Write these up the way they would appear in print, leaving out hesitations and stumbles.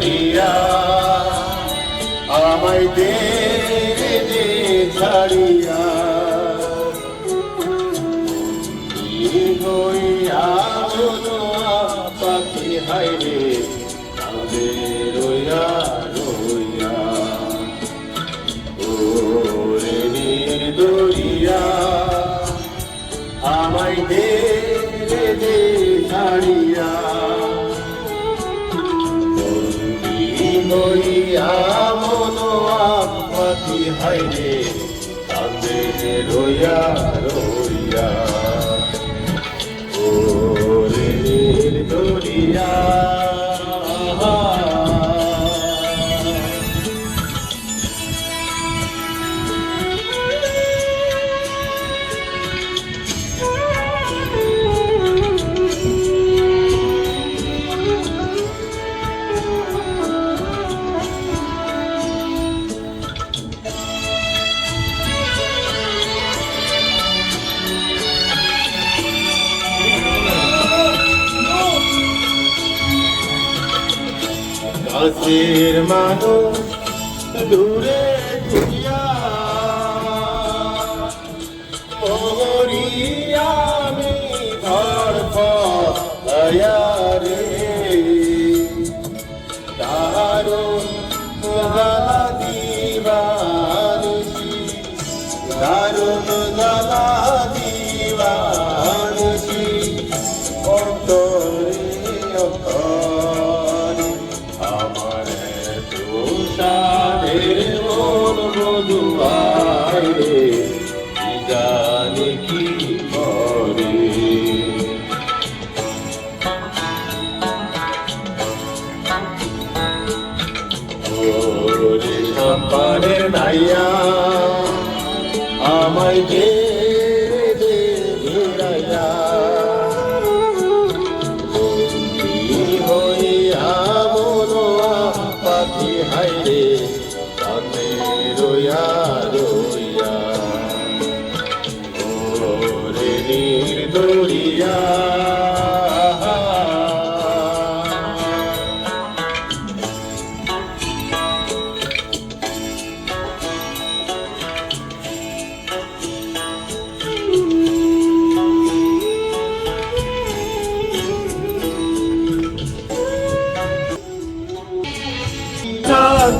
ছাড়িয়া আমায় দে ছাড়িয়া হইয়া পাখি হাইরে কাঁদে রইয়া রইয়া ওরে দরিয়া আমায় দে ছাড়িয়া হইয়া মনোয়া পাখি হাইরে কাঁদে রইয়া রইয়া ওরে দরিয়া কাছের মানুষ দূরে দিয়া আমি ঘর রে দারুণ গালা দিবানসি দারুণ গালা দিবানসি অন্তরে আমার তুষারের মন মধুয়ায় রে কি জানে কি করে ওরে সম্পারের নাইয়া আমায় দে ঘেরাইয়া পাখি হাইরে কাঁদে রইয়া রইয়া ওরে দরিয়া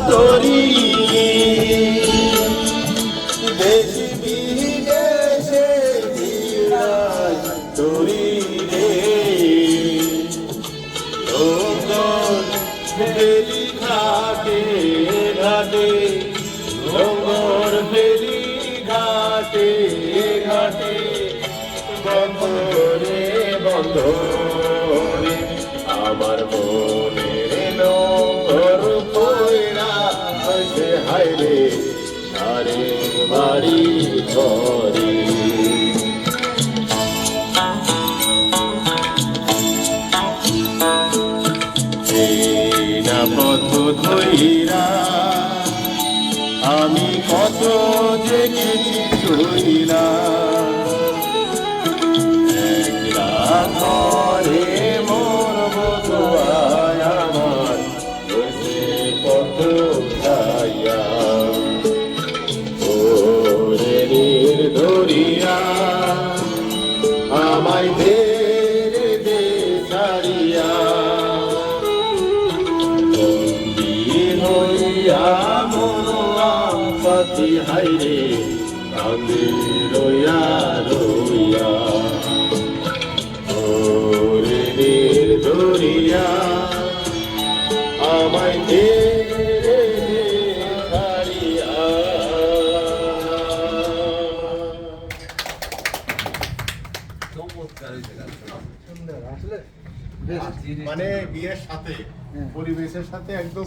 তোরি দেশ বিদেশে তোরি রে ফেরি ঘাটে ঘাটে ডোঙ্গর ফেরি ঘাটে ঘাটে বন্ধরে বন্ধরে আমার মনের নগর কইরা হইছে হাইরে সারে বাড়ি ঘরে না পথ ধইরা আমি কত দেখেছি চইরা একলা ঘরে মোর বধুয়ায় আমার বসে পথ যাইয়া ওরে ধরিয়া আমায় দে ছাড়িয়া মনোয়া পাখি হাইরে কাঁদে রইয়া রইয়া ওরে দরিয়া আমায় দে ছাড়িয়া মানে বিয়ের সাথে পরিবেশের সাথে একদম